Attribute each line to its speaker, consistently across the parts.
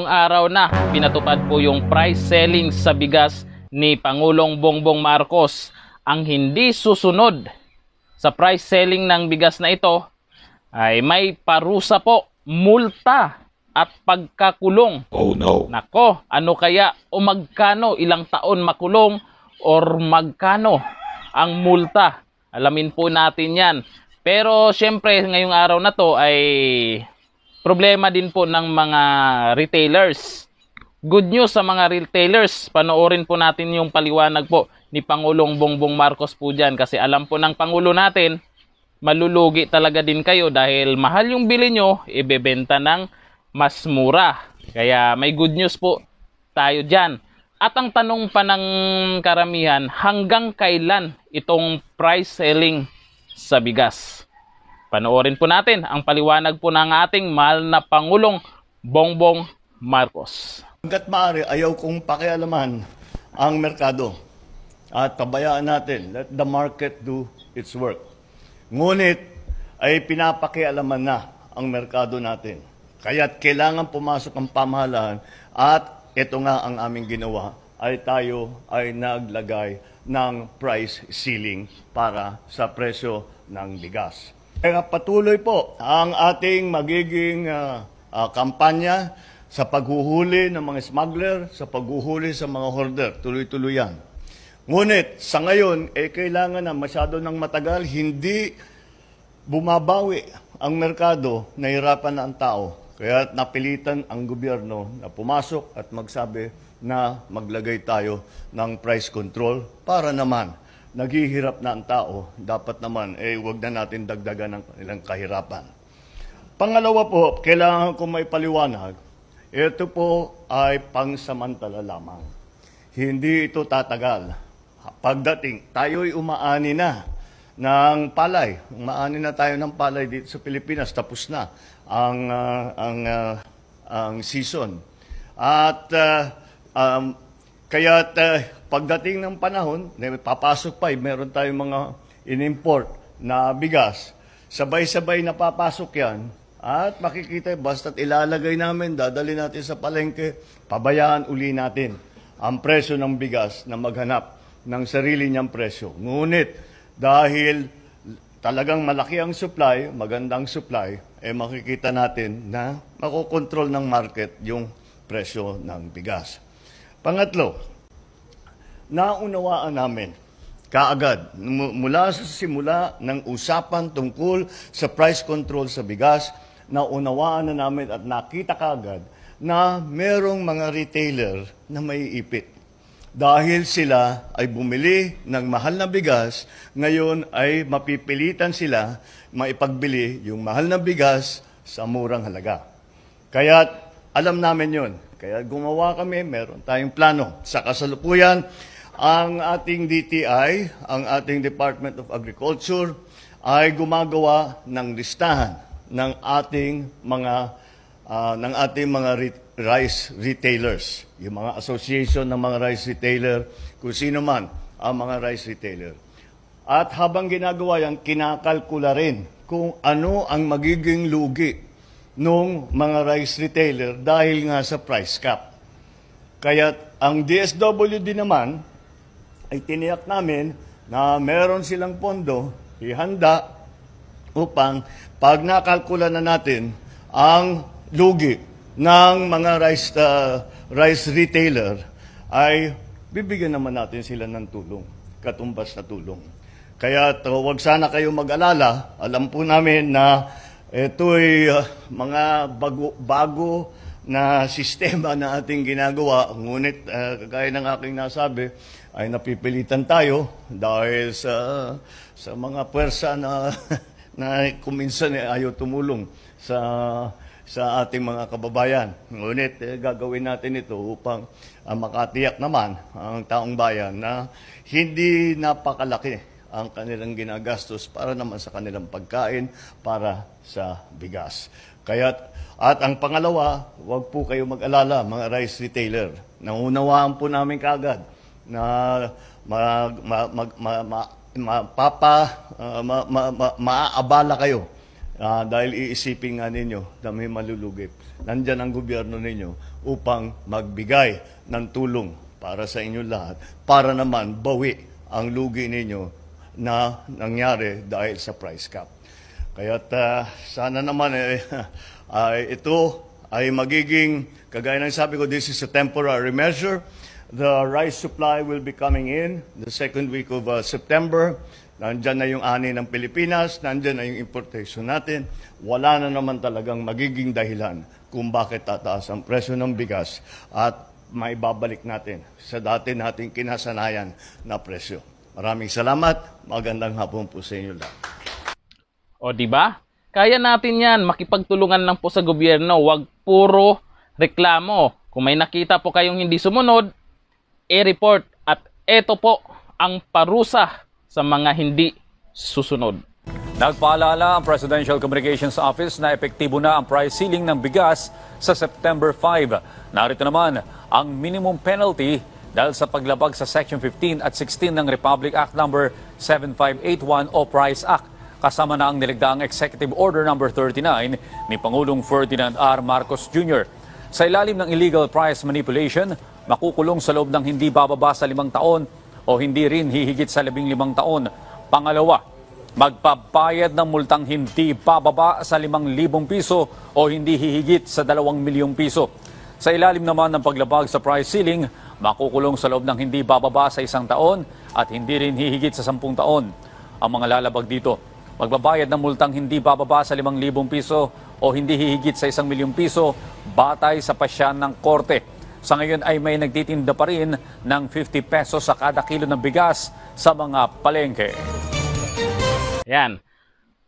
Speaker 1: araw na pinatupad po yung price selling sa bigas ni Pangulong Bongbong Marcos. Ang hindi susunod sa price selling ng bigas na ito ay may parusa po, multa at pagkakulong.
Speaker 2: Oh no.
Speaker 1: Nako, ano kaya o magkano, ilang taon makulong or magkano ang multa? Alamin po natin yan. Pero syempre ngayong araw na to ay problema din po ng mga retailers. Good news sa mga retailers. Panoorin po natin yung paliwanag po ni Pangulong Bongbong Marcos po dyan. Kasi alam po ng Pangulo natin, malulugi talaga din kayo dahil mahal yung bili nyo, ibebenta ng mas mura. Kaya may good news po tayo dyan. At ang tanong pa ng karamihan, hanggang kailan itong price selling sa bigas? Panoorin po natin ang paliwanag po ng ating mahal na Pangulong Bongbong Marcos.
Speaker 3: Hanggat maaari, ayaw kong pakialaman ang merkado at pabayaan natin, let the market do its work. Ngunit ay pinapakialaman na ang merkado natin. Kaya't kailangan pumasok ang pamahalaan at ito nga ang aming ginawa ay tayo ay naglagay ng price ceiling para sa presyo ng bigas. Kaya patuloy po ang ating magiging kampanya sa paghuhuli ng mga smuggler, sa paghuhuli sa mga hoarder. Tuloy-tuloy yan. Ngunit sa ngayon, kailangan na masyado ng matagal, hindi bumabawi ang merkado, nahirapan na ang tao. Kaya napilitan ang gobyerno na pumasok at magsabi na maglagay tayo ng price control para naman naghihirap na ang tao, dapat naman huwag na natin dagdagan ng kanilang kahirapan. Pangalawa po, kailangan ko may paliwanag, ito po ay pangsamantala lamang. Hindi ito tatagal. Pagdating, tayo'y umaani na ng palay. Umaani na tayo ng palay dito sa Pilipinas, tapos na ang season. At kaya't pagdating ng panahon, papasok pa, meron tayong mga in-import na bigas. Sabay-sabay na papasok yan. At makikita, basta't ilalagay namin, dadali natin sa palengke, pabayaan uli natin ang presyo ng bigas na maghanap ng sarili niyang presyo. Ngunit, dahil talagang malaki ang supply, magandang supply, makikita natin na makokontrol ng market yung presyo ng bigas. Pangatlo, naunawaan namin kaagad mula sa simula ng usapan tungkol sa price control sa bigas, naunawaan na namin at nakita kaagad na merong mga retailer na may ipit. Dahil sila ay bumili ng mahal na bigas, ngayon ay mapipilitan sila maipagbili yung mahal na bigas sa murang halaga. Kaya alam namin yon. Kaya gumawa kami, meron tayong plano. Sa kasalukuyan, ang ating DTI, ang ating Department of Agriculture, ay gumagawa ng listahan ng ating mga rice retailers, yung mga association ng mga rice retailer, kung sino man ang mga rice retailer. At habang ginagawa yan, kinakalkula rin kung ano ang magiging lugi ng mga rice retailer dahil nga sa price cap. Kaya ang DSWD naman ay tiniyak namin na meron silang pondo ihanda upang pag nakalkula na natin ang lugi ng mga rice retailer, ay bibigyan naman natin sila ng tulong, katumbas na tulong. Kaya huwag sana kayo mag-alala, alam po namin na ito'y mga bago na sistema na ating ginagawa, ngunit kagaya ng aking nasabi, ay napipilitan tayo dahil sa mga puwersa na kuminsan ayaw tumulong sa ating mga kababayan. Ngunit gagawin natin ito upang makatiyak naman ang taong bayan na hindi napakalaki ang kanilang ginagastos para naman sa kanilang pagkain, para sa bigas. At ang pangalawa, huwag po kayo mag-alala mga rice retailer. Naunawaan po namin kaagad na maaabala kayo dahil iisipin nga ninyo na may malulugip. Nandyan ang gobyerno ninyo upang magbigay ng tulong para sa inyo lahat, para naman bawi ang lugi ninyo na nangyari dahil sa price cap. Kaya't sana naman ito ay magiging, kagaya ng sabi ko, this is a temporary measure. The rice supply will be coming in the second week of September. Nandyan na yung ani ng Pilipinas, nandyan na yung importation natin. Wala na naman talagang magiging dahilan kung bakit tataas ang presyo ng bigas at maibabalik natin sa dati nating kinasanayan na presyo. Maraming salamat. Magandang hapon po sa inyo lahat.
Speaker 1: O di ba? Kaya natin 'yan, makipagtulungan lang po sa gobyerno, wag puro reklamo. Kung may nakita po kayong hindi sumunod, i-report at ito po ang parusa sa mga hindi susunod.
Speaker 2: Nagpaalala ang Presidential Communications Office na epektibo na ang price ceiling ng bigas sa September 5. Narito naman ang minimum penalty dahil sa paglabag sa Section 15 at 16 ng Republic Act No. 7581 o Price Act. Kasama na ang niligdaang Executive Order No. 39 ni Pangulong Ferdinand R. Marcos Jr. Sa ilalim ng illegal price manipulation, makukulong sa loob ng hindi bababa sa 5 taon o hindi rin hihigit sa 15 taon. Pangalawa, magpabayad ng multang hindi bababa sa 5,000 piso o hindi hihigit sa 2 milyong piso. Sa ilalim naman ng paglabag sa price ceiling, makukulong sa loob ng hindi bababa sa 1 taon at hindi rin hihigit sa 10 taon. Ang mga lalabag dito, magbabayad ng multang hindi bababa sa 5,000 piso o hindi hihigit sa 1 milyong piso batay sa pasya ng korte. Sa ngayon ay may nagtitinda pa rin ng 50 pesos sa kada kilo ng bigas sa mga palengke.
Speaker 1: Yan.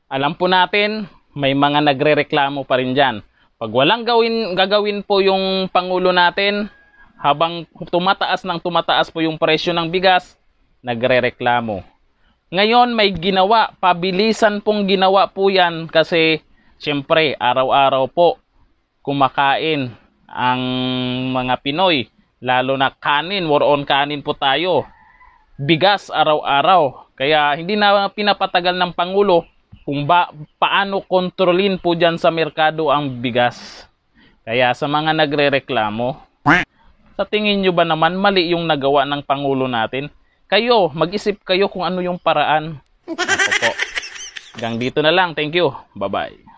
Speaker 1: Alam po natin, may mga nagrereklamo pa rin dyan. Pag walang gagawin po yung Pangulo natin, habang tumataas po yung presyo ng bigas, nagrereklamo. Ngayon may ginawa, pabilisan pong ginawa po yan kasi siyempre araw-araw po kumakain ang mga Pinoy. Lalo na kanin, war on kanin po tayo. Bigas araw-araw. Kaya hindi na pinapatagal ng Pangulo kung paano kontrolin po dyan sa merkado ang bigas. Kaya sa mga nagrereklamo, sa tingin nyo ba naman mali yung nagawa ng Pangulo natin? Kayo, mag-isip kayo kung ano yung paraan. Ito po. Hanggang dito na lang. Thank you. Bye-bye.